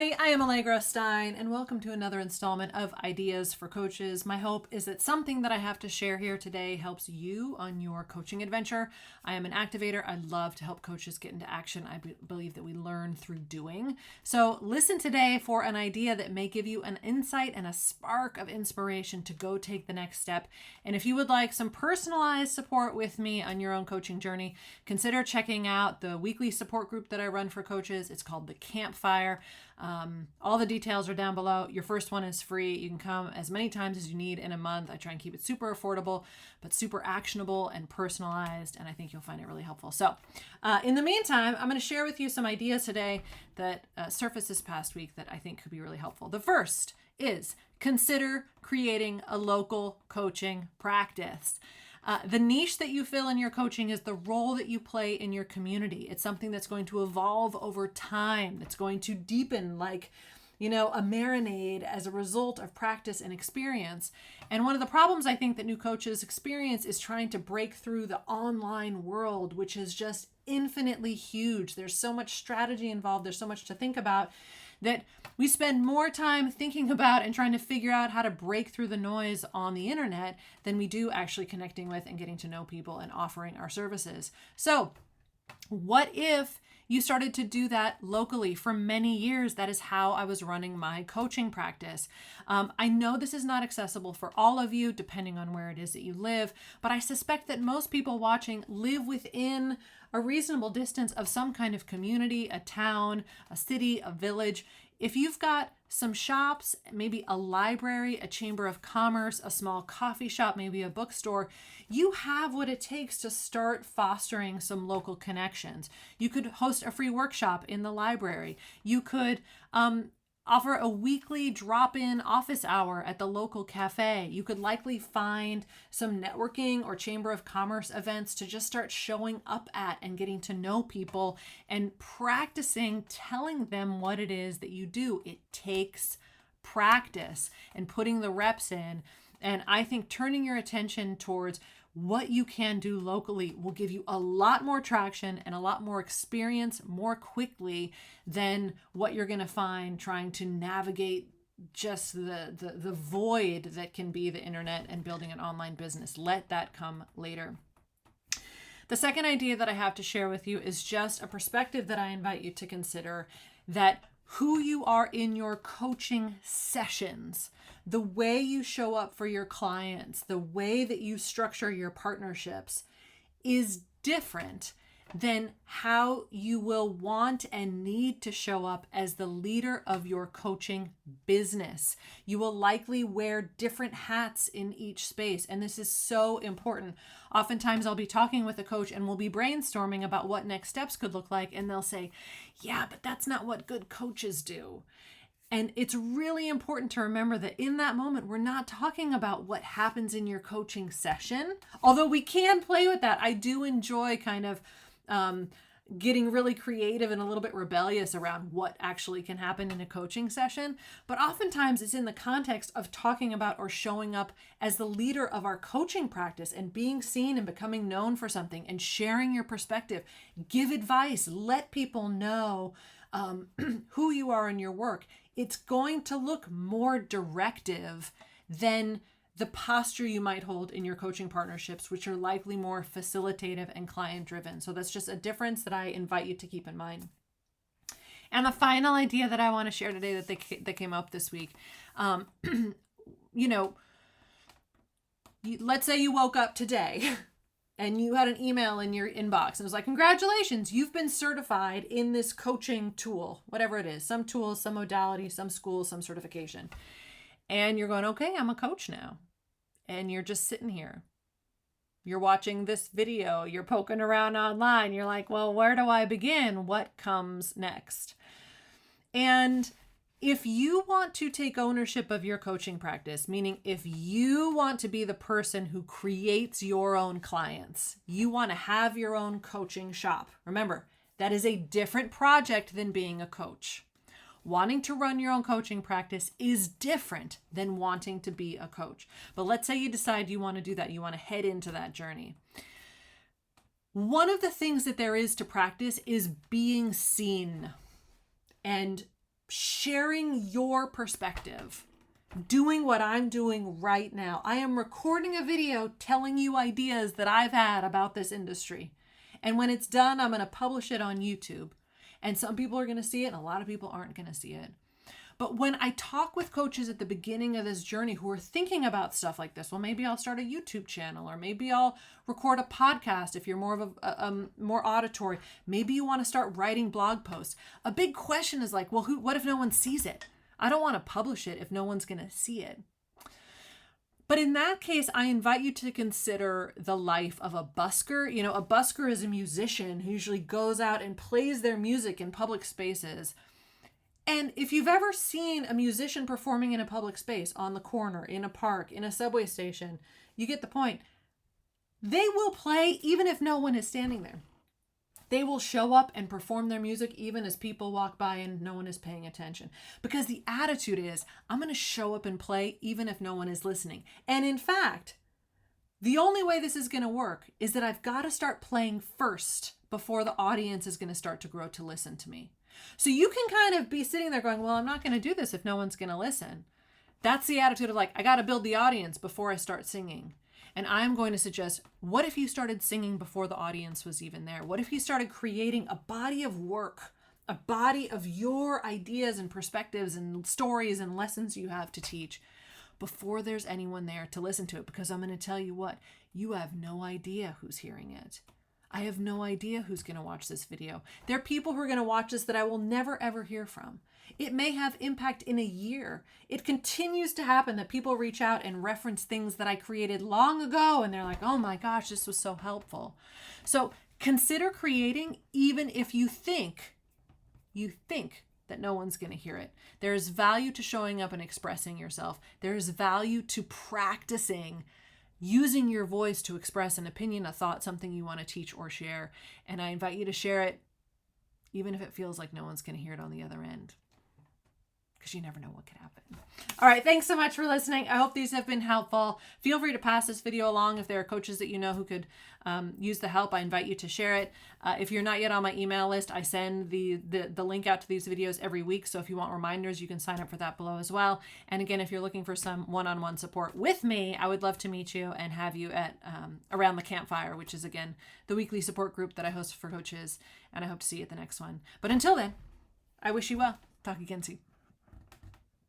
Hey, I am Allegra Stein, and welcome to another installment of Ideas for Coaches. My hope is that something that I have to share here today helps you on your coaching adventure. I am an activator. I love to help coaches get into action. I believe that we learn through doing. So listen today for an idea that may give you an insight and a spark of inspiration to go take the next step. And if you would like some personalized support with me on your own coaching journey, consider checking out the weekly support group that I run for coaches. It's called the Campfire. All the details are down below. Your first one is free. You can come as many times as you need in a month. I try and keep it super affordable, but super actionable and personalized, and I think you'll find it really helpful. So in the meantime, I'm going to share with you some ideas today that surfaced this past week that I think could be really helpful. The first is consider creating a local coaching practice. The niche that you fill in your coaching is the role that you play in your community. It's something that's going to evolve over time. It's going to deepen like, a marinade as a result of practice and experience. And one of the problems I think that new coaches experience is trying to break through the online world, which is just infinitely huge. There's so much strategy involved. There's so much to think about that we spend more time thinking about and trying to figure out how to break through the noise on the internet than we do actually connecting with and getting to know people and offering our services. So, what if you started to do that locally? For many years, that is how I was running my coaching practice. I know this is not accessible for all of you, depending on where it is that you live, but I suspect that most people watching live within a reasonable distance of some kind of community, a town, a city, a village. If you've got some shops, maybe a library, a chamber of commerce, a small coffee shop, maybe a bookstore, you have what it takes to start fostering some local connections. You could host a free workshop in the library. You could offer a weekly drop-in office hour at the local cafe. You could likely find some networking or chamber of commerce events to just start showing up at and getting to know people and practicing telling them what it is that you do. It takes practice and putting the reps in. And I think turning your attention towards what you can do locally will give you a lot more traction and a lot more experience more quickly than what you're going to find trying to navigate just the void that can be the internet and building an online business. Let that come later. The second idea that I have to share with you is just a perspective that I invite you to consider, that who you are in your coaching sessions, the way you show up for your clients, the way that you structure your partnerships is different than how you will want and need to show up as the leader of your coaching business. You will likely wear different hats in each space, and this is so important. Oftentimes I'll be talking with a coach and we'll be brainstorming about what next steps could look like, and they'll say, yeah, but that's not what good coaches do. And it's really important to remember that in that moment, we're not talking about what happens in your coaching session, although we can play with that. I do enjoy kind of getting really creative and a little bit rebellious around what actually can happen in a coaching session. But oftentimes it's in the context of talking about or showing up as the leader of our coaching practice and being seen and becoming known for something and sharing your perspective. Give advice, let people know who you are in your work. It's going to look more directive than the posture you might hold in your coaching partnerships, which are likely more facilitative and client driven. So that's just a difference that I invite you to keep in mind. And the final idea that I want to share today that came up this week, let's say you woke up today and you had an email in your inbox and it was like, congratulations, you've been certified in this coaching tool, whatever it is, some tool, some modality, some school, some certification. And you're going, okay, I'm a coach now. And you're just sitting here. You're watching this video, you're poking around online. You're like, well, where do I begin? What comes next? And if you want to take ownership of your coaching practice, meaning if you want to be the person who creates your own clients, you want to have your own coaching shop. Remember, that is a different project than being a coach. Wanting to run your own coaching practice is different than wanting to be a coach. But let's say you decide you want to do that. You want to head into that journey. One of the things that there is to practice is being seen. And sharing your perspective, doing what I'm doing right now. I am recording a video telling you ideas that I've had about this industry. And when it's done, I'm going to publish it on YouTube. And some people are going to see it and a lot of people aren't going to see it. But when I talk with coaches at the beginning of this journey who are thinking about stuff like this, well, maybe I'll start a YouTube channel, or maybe I'll record a podcast if you're more of a more auditory. Maybe you want to start writing blog posts. A big question is like, well, what if no one sees it? I don't want to publish it if no one's going to see it. But in that case, I invite you to consider the life of a busker. You know, a busker is a musician who usually goes out and plays their music in public spaces. And if you've ever seen a musician performing in a public space, on the corner, in a park, in a subway station, you get the point. They will play even if no one is standing there. They will show up and perform their music even as people walk by and no one is paying attention. Because the attitude is, I'm going to show up and play even if no one is listening. And in fact, the only way this is going to work is that I've got to start playing first before the audience is going to start to grow to listen to me. So you can kind of be sitting there going, well, I'm not going to do this if no one's going to listen. That's the attitude of like, I got to build the audience before I start singing. And I'm going to suggest, what if you started singing before the audience was even there? What if you started creating a body of work, a body of your ideas and perspectives and stories and lessons you have to teach before there's anyone there to listen to it? Because I'm going to tell you what, you have no idea who's hearing it. I have no idea who's going to watch this video. There are people who are going to watch this that I will never, ever hear from. It may have impact in a year. It continues to happen that people reach out and reference things that I created long ago, and they're like, oh my gosh, this was so helpful. So consider creating even if you think that no one's going to hear it. There is value to showing up and expressing yourself. There is value to practicing using your voice to express an opinion, a thought, something you want to teach or share. And I invite you to share it, even if it feels like no one's going to hear it on the other end, because you never know what could happen. All right. Thanks so much for listening. I hope these have been helpful. Feel free to pass this video along if there are coaches that you know who could use the help. I invite you to share it. If you're not yet on my email list, I send the link out to these videos every week. So if you want reminders, you can sign up for that below as well. And again, if you're looking for some one-on-one support with me, I would love to meet you and have you at Around the Campfire, which is, again, the weekly support group that I host for coaches. And I hope to see you at the next one. But until then, I wish you well. Talk again soon.